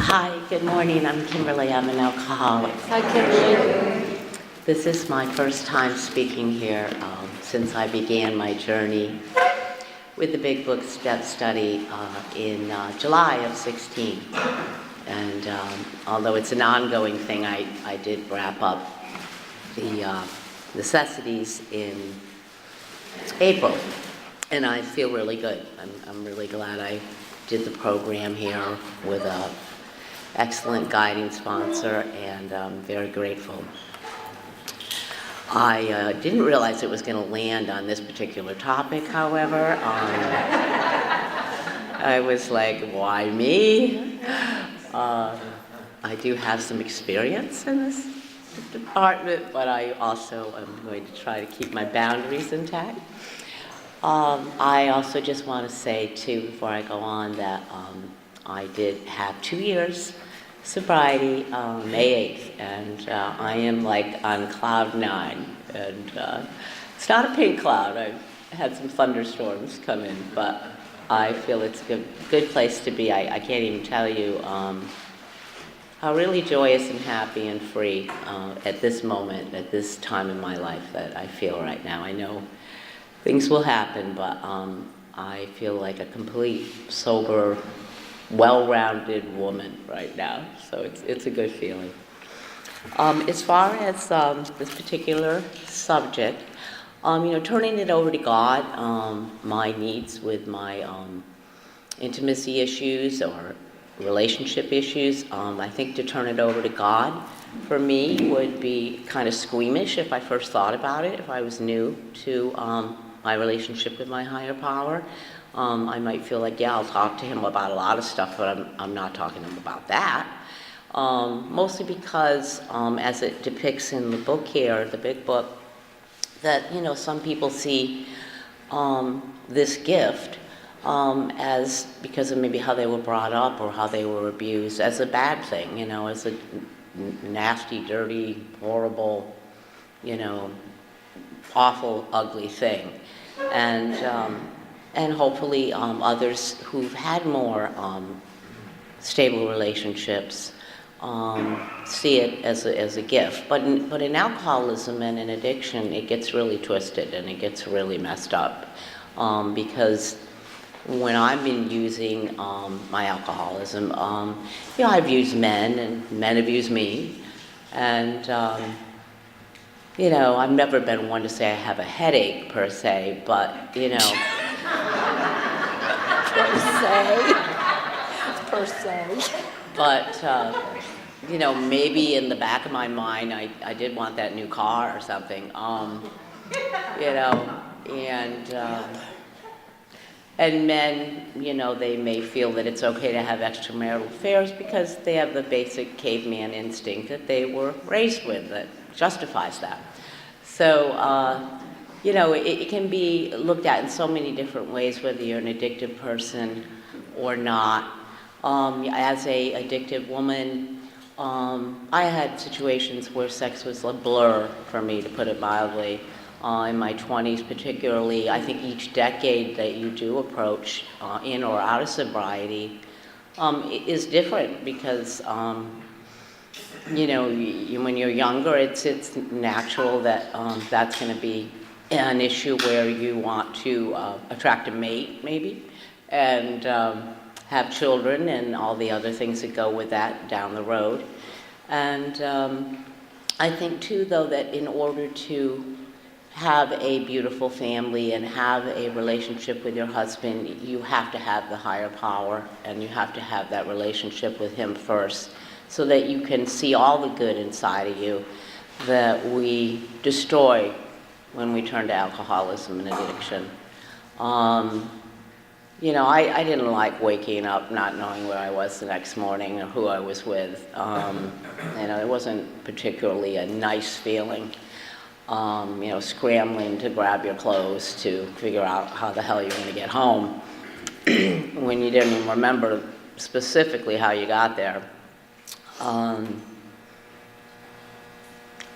Hi, good morning. I'm Kimberly. I'm an alcoholic. Hi, Kimberly. This is my first time speaking here since I began my journey with the Big Book Step Study in July of 16. And although it's an ongoing thing, I did wrap up the necessities in April. And I feel really good. I'm really glad I did the program here with a excellent guiding sponsor, and I'm very grateful. I didn't realize it was going to land on this particular topic, however. I was like, why me? I do have some experience in this department, but I also am going to try to keep my boundaries intact. I also just want to say, too, before I go on, that I did have 2 years sobriety May 8th, and I am like on cloud 9, and it's not a pink cloud. I've had some thunderstorms come in, but I feel it's a good place to be. I can't even tell you how really joyous and happy and free at this moment, at this time in my life that I feel right now. I know things will happen, but I feel like a complete, sober, well-rounded woman right now, so it's a good feeling. As far as this particular subject, turning it over to God, my needs with my intimacy issues or relationship issues, I think to turn it over to God for me would be kind of squeamish if I first thought about it, if I was new to my relationship with my higher power. I might feel like, yeah, I'll talk to him about a lot of stuff, but I'm not talking to him about that. Mostly because, as it depicts in the book here, the big book, that, some people see this gift as, because of maybe how they were brought up or how they were abused, as a bad thing, as a nasty, dirty, horrible, awful, ugly thing. And hopefully others who've had more stable relationships see it as a gift. But in alcoholism and in addiction, it gets really twisted and it gets really messed up. Because when I've been using my alcoholism, I've used men and men have used me. And I've never been one to say I have a headache per se, but Per se. But, maybe in the back of my mind, I did want that new car or something, and men, they may feel that it's okay to have extramarital affairs because they have the basic caveman instinct that they were raised with that justifies that. So, it can be looked at in so many different ways, whether you're an addictive person or not. As a addictive woman, I had situations where sex was a blur for me, to put it mildly. In my 20s particularly, I think each decade that you do approach in or out of sobriety is different because, when you're younger, it's natural that that's going to be an issue where you want to attract a mate, maybe, and have children and all the other things that go with that down the road. And I think, too, though, that in order to have a beautiful family and have a relationship with your husband, you have to have the higher power, and you have to have that relationship with him first, so that you can see all the good inside of you that we destroy when we turn to alcoholism and addiction. I didn't like waking up not knowing where I was the next morning or who I was with. It wasn't particularly a nice feeling. Scrambling to grab your clothes to figure out how the hell you're going to get home when you didn't even remember specifically how you got there.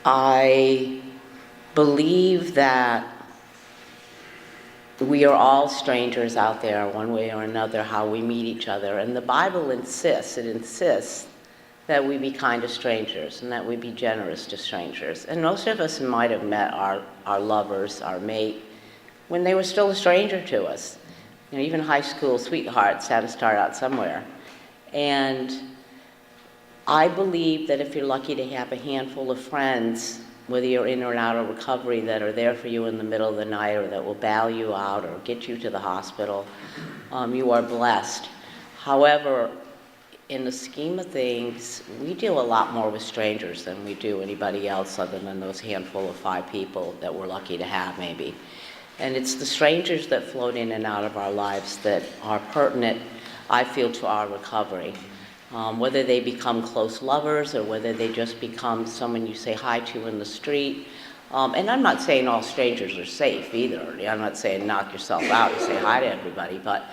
I believe that we are all strangers out there one way or another, how we meet each other. And the Bible insists that we be kind to strangers and that we be generous to strangers. And most of us might have met our lovers, our mate, when they were still a stranger to us. You know, even high school sweethearts had to start out somewhere. And I believe that if you're lucky to have a handful of friends, whether you're in or out of recovery, that are there for you in the middle of the night or that will bail you out or get you to the hospital, you are blessed. However, in the scheme of things, we deal a lot more with strangers than we do anybody else other than those handful of 5 people that we're lucky to have maybe. And it's the strangers that float in and out of our lives that are pertinent, I feel, to our recovery. Whether they become close lovers or whether they just become someone you say hi to in the street. And I'm not saying all strangers are safe either. I'm not saying knock yourself out and say hi to everybody. But,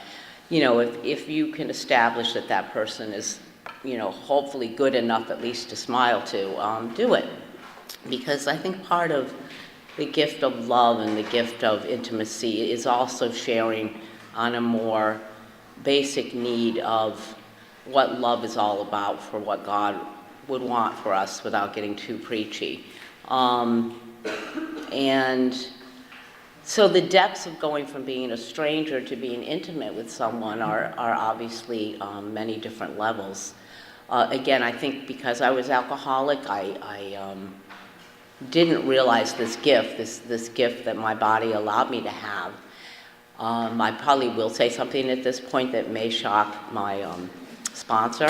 you know, if you can establish that that person is, you know, hopefully good enough at least to smile to, do it. Because I think part of the gift of love and the gift of intimacy is also sharing on a more basic need of what love is all about, for what God would want for us without getting too preachy. And so the depths of going from being a stranger to being intimate with someone are obviously many different levels. Again, I think because I was alcoholic, I didn't realize this gift, this gift that my body allowed me to have. I probably will say something at this point that may shock my sponsor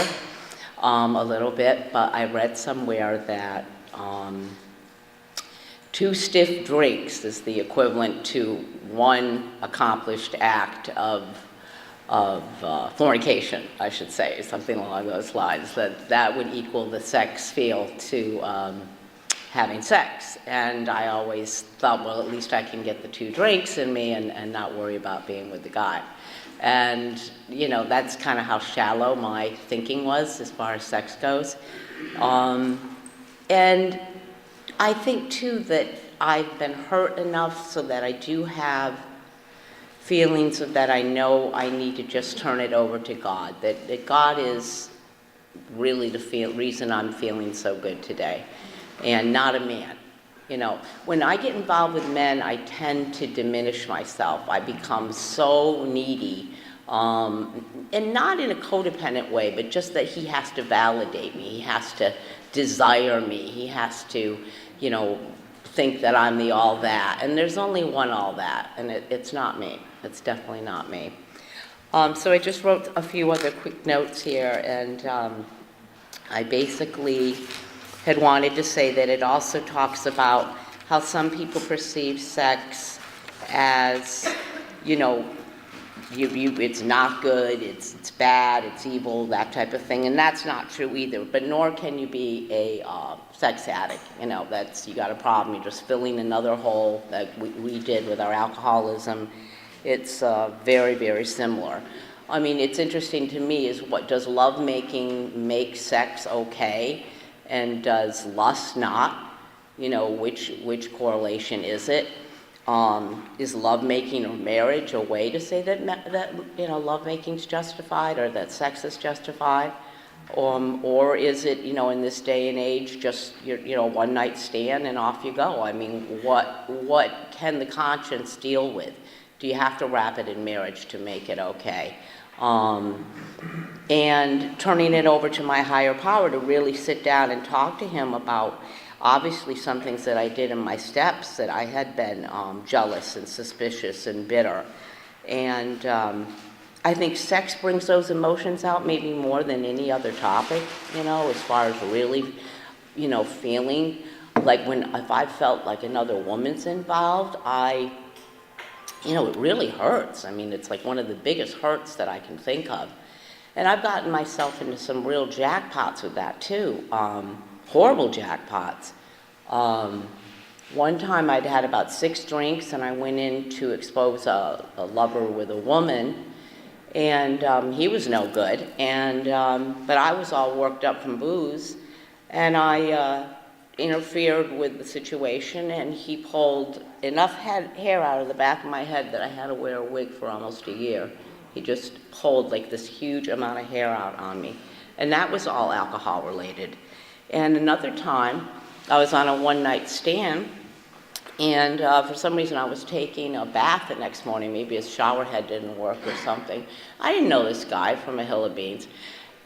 a little bit, but I read somewhere that 2 stiff drinks is the equivalent to 1 accomplished act of fornication, I should say, something along those lines, that would equal the sex feel to having sex. And I always thought, well, at least I can get the 2 drinks in me and not worry about being with the guy. And, you know, that's kind of how shallow my thinking was as far as sex goes. And I think, too, that I've been hurt enough so that I do have feelings of that I know I need to just turn it over to God, that God is really the reason I'm feeling so good today, and not a man. You know, when I get involved with men, I tend to diminish myself. I become so needy, and not in a codependent way, but just that he has to validate me. He has to desire me. He has to, you know, think that I'm the all that. And there's only one all that, and it's not me. It's definitely not me. So I just wrote a few other quick notes here, and I basically had wanted to say that it also talks about how some people perceive sex as, you know, it's not good, it's bad, it's evil, that type of thing, and that's not true either. But nor can you be a sex addict. You know, you got a problem. You're just filling another hole that we did with our alcoholism. It's very, very similar. I mean, it's interesting to me is what does lovemaking make sex okay? And does lust not? You know, which correlation is it? Is lovemaking or marriage a way to say that you know, lovemaking is justified or that sex is justified? Or is it, you know, in this day and age, just you know, one night stand and off you go? I mean, what can the conscience deal with? Do you have to wrap it in marriage to make it okay? And turning it over to my higher power to really sit down and talk to him about obviously some things that I did in my steps, that I had been jealous and suspicious and bitter. And I think sex brings those emotions out maybe more than any other topic, you know, as far as really, you know, feeling like if I felt like another woman's involved, you know, it really hurts. I mean, it's like one of the biggest hurts that I can think of. And I've gotten myself into some real jackpots with that too, horrible jackpots. One time I'd had about 6 drinks and I went in to expose a lover with a woman, and he was no good. And but I was all worked up from booze, and I interfered with the situation, and he pulled enough hair out of the back of my head that I had to wear a wig for almost a year. He just pulled like this huge amount of hair out on me. And that was all alcohol related. And another time, I was on a one-night stand, and for some reason I was taking a bath the next morning. Maybe his shower head didn't work or something. I didn't know this guy from a hill of beans.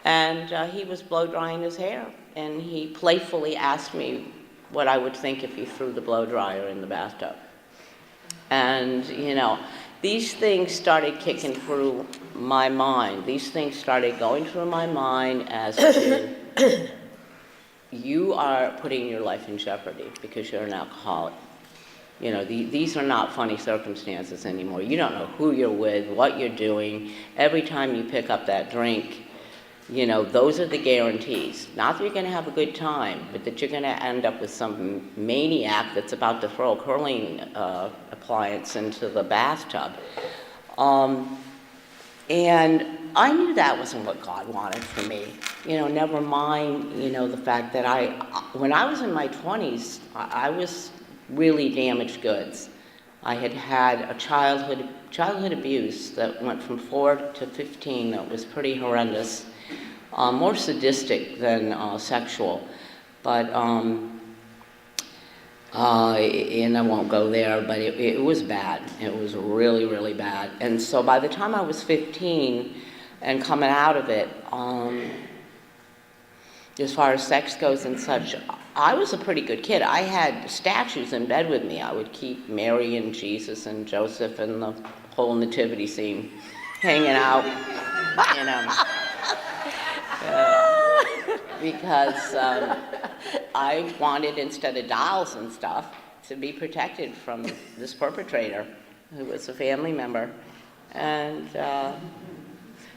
And he was blow drying his hair. And he playfully asked me what I would think if he threw the blow dryer in the bathtub. And, you know, these things started kicking through my mind. These things started going through my mind as to, you are putting your life in jeopardy because you're an alcoholic. You know, these are not funny circumstances anymore. You don't know who you're with, what you're doing. Every time you pick up that drink, you know, those are the guarantees. Not that you're going to have a good time, but that you're going to end up with some maniac that's about to throw a curling appliance into the bathtub. And I knew that wasn't what God wanted for me. You know, never mind, you know, the fact that when I was in my 20s, I was really damaged goods. I had had a childhood abuse that went from 4 to 15 that was pretty horrendous. More sadistic than sexual, but, and I won't go there, but it was bad. It was really, really bad. And so by the time I was 15 and coming out of it, as far as sex goes and such, I was a pretty good kid. I had statues in bed with me. I would keep Mary and Jesus and Joseph and the whole nativity scene hanging out, you know. Because I wanted, instead of dolls and stuff, to be protected from this perpetrator who was a family member. And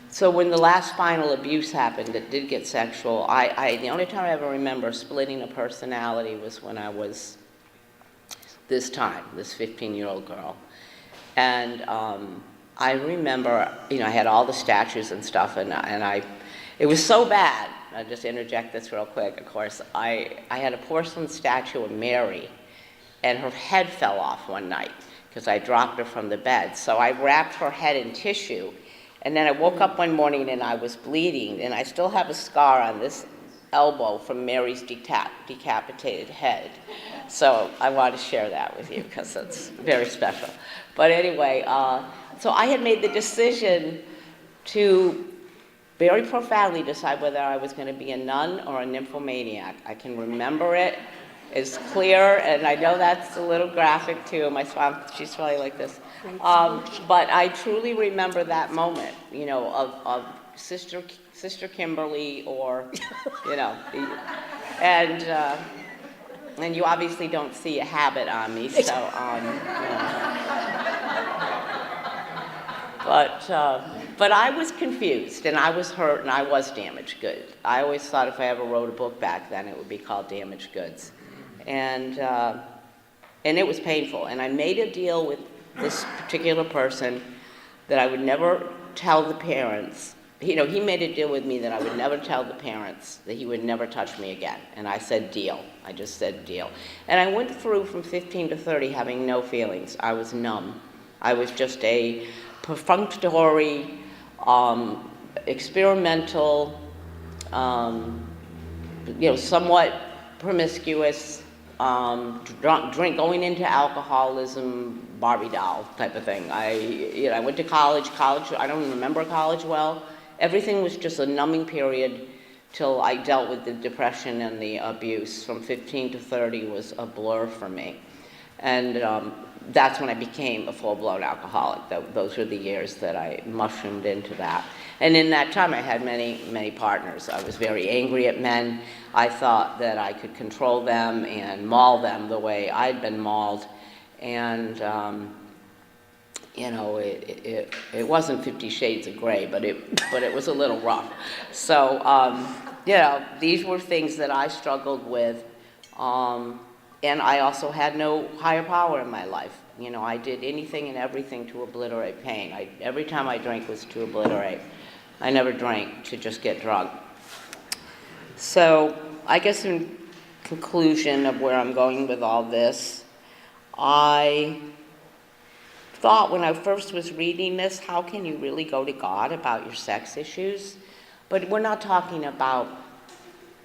so when the last spinal abuse happened, it did get sexual. The only time I ever remember splitting a personality was when I was this 15-year-old girl. And I remember, you know, I had all the statues and stuff, and it was so bad. I'll just interject this real quick, of course. I had a porcelain statue of Mary, and her head fell off one night because I dropped her from the bed. So I wrapped her head in tissue, and then I woke up one morning and I was bleeding, and I still have a scar on this elbow from Mary's decapitated head. So I want to share that with you because it's very special. But anyway, so I had made the decision to very profoundly decide whether I was going to be a nun or a nymphomaniac. I can remember it. It's clear, and I know that's a little graphic too. My mom, she's probably like this. But I truly remember that moment, you know, of Sister Kimberly, or, you know, and you obviously don't see a habit on me, so, you know. But I was confused, and I was hurt, and I was damaged goods. I always thought if I ever wrote a book back then, it would be called Damaged Goods. And it was painful. And I made a deal with this particular person that I would never tell the parents. You know, he made a deal with me that I would never tell the parents, that he would never touch me again. And I said, deal. I just said, deal. And I went through from 15 to 30 having no feelings. I was numb. I was just a perfunctory, experimental, you know, somewhat promiscuous, going into alcoholism, Barbie doll type of thing. I went to college, I don't remember college well. Everything was just a numbing period till I dealt with the depression and the abuse. From 15 to 30 was a blur for me. And that's when I became a full-blown alcoholic. Those were the years that I mushroomed into that. And in that time, I had many, many partners. I was very angry at men. I thought that I could control them and maul them the way I'd been mauled. And, you know, it wasn't 50 Shades of Grey, but it was a little rough. So, you know, these were things that I struggled with. And I also had no higher power in my life. You know, I did anything and everything to obliterate pain. Every time I drank was to obliterate. I never drank to just get drunk. So I guess in conclusion of where I'm going with all this. I thought when I first was reading this, how can you really go to God about your sex issues? But we're not talking about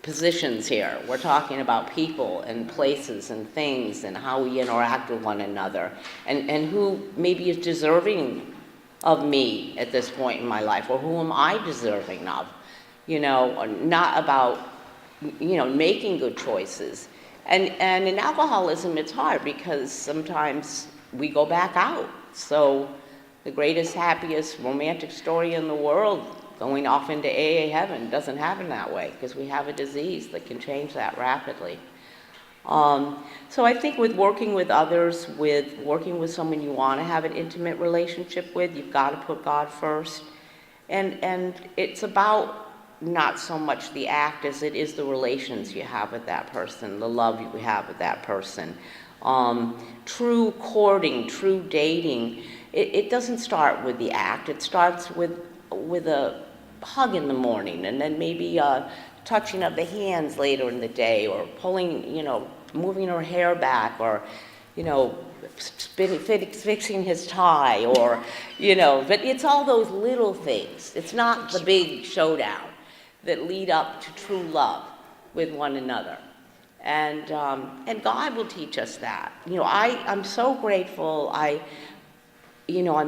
positions here. We're talking about people and places and things and how we interact with one another and who maybe is deserving of me at this point in my life, or who am I deserving of? Not about, making good choices. And in alcoholism, it's hard because sometimes we go back out. So the greatest, happiest, romantic story in the world, going off into AA heaven, doesn't happen that way because we have a disease that can change that rapidly. So I think with working with others, with working with someone you want to have an intimate relationship with, you've got to put God first. And it's about not so much the act as it is the relations you have with that person, the love you have with that person. True courting, true dating, it doesn't start with the act. It starts with a hug in the morning, and then maybe touching of the hands later in the day, or pulling, moving her hair back, or, fixing his tie, or, but it's all those little things. It's not the big showdown that lead up to true love with one another. And God will teach us that. I'm so grateful. I'm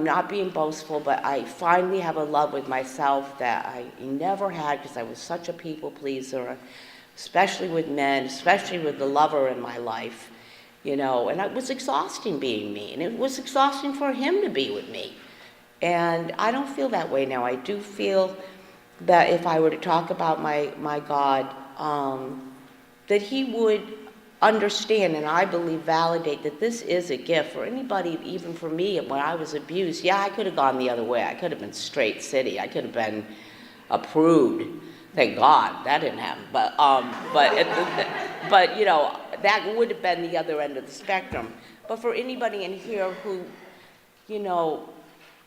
not being boastful, but I finally have a love with myself that I never had because I was such a people pleaser, especially with men, especially with the lover in my life, and it was exhausting being me, and it was exhausting for him to be with me. And I don't feel that way now. I do feel that if I were to talk about my God, that he would understand, and I believe validate, that this is a gift for anybody, even for me. When I was abused, I could have gone the other way. I could have been straight city. I could have been approved. Thank God that didn't happen. But that would have been the other end of the spectrum. But for anybody in here who,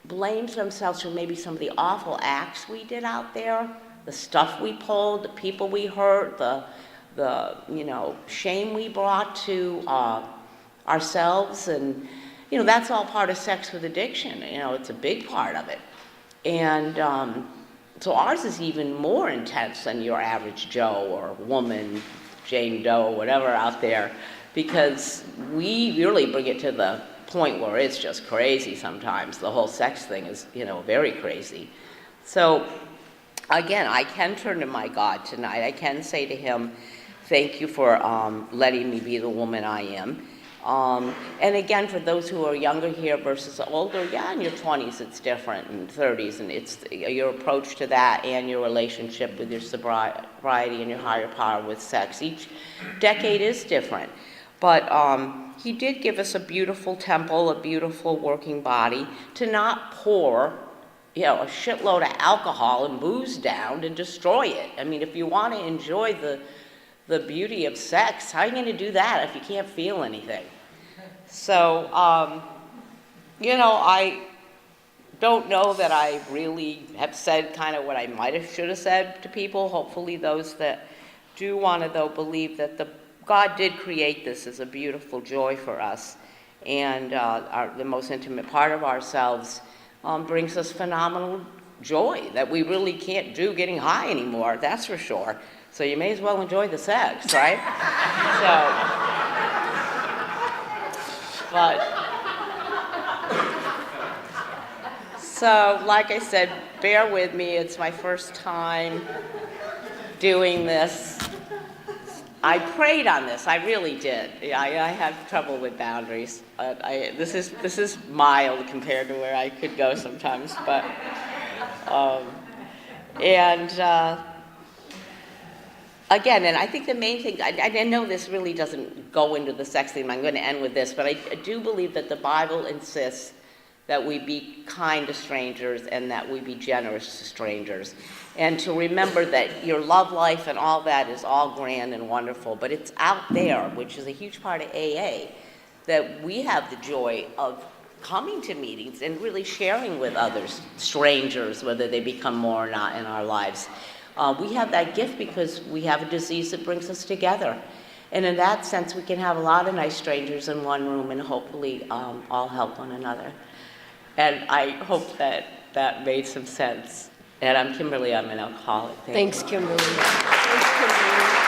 blames themselves for maybe some of the awful acts we did out there, the stuff we pulled, the people we hurt, the shame we brought to ourselves, and that's all part of sex with addiction. It's a big part of it, and so ours is even more intense than your average Joe or woman, Jane Doe, whatever out there, because we really bring it to the point where it's just crazy sometimes. The whole sex thing is very crazy. So again, I can turn to my God tonight. I can say to him, thank you for letting me be the woman I am. And again, for those who are younger here versus older, in your 20s it's different, and 30s, and it's your approach to that and your relationship with your sobriety and your higher power with sex. Each decade is different. But he did give us a beautiful temple, a beautiful working body, to not pour a shitload of alcohol and booze down and destroy it. I mean, if you want to enjoy the beauty of sex, how are you going to do that if you can't feel anything? So, I don't know that I really have said kind of what I should have said to people. Hopefully those that do want to, though, believe that God did create this as a beautiful joy for us, and the most intimate part of ourselves brings us phenomenal joy that we really can't do getting high anymore, that's for sure. So you may as well enjoy the sex, right? So like I said, bear with me. It's my first time doing this. I prayed on this. I really did. I have trouble with boundaries. This is mild compared to where I could go sometimes. But again, and I think the main thing, I know this really doesn't go into the sex thing. I'm going to end with this, but I do believe that the Bible insists that we be kind to strangers and that we be generous to strangers. And to remember that your love life and all that is all grand and wonderful, but it's out there, which is a huge part of AA, that we have the joy of coming to meetings and really sharing with others, strangers, whether they become more or not in our lives. We have that gift because we have a disease that brings us together. And in that sense, we can have a lot of nice strangers in one room and hopefully all help one another. And I hope that that made some sense. And I'm Kimberly, I'm an alcoholic. Thank you. Thanks, Kimberly.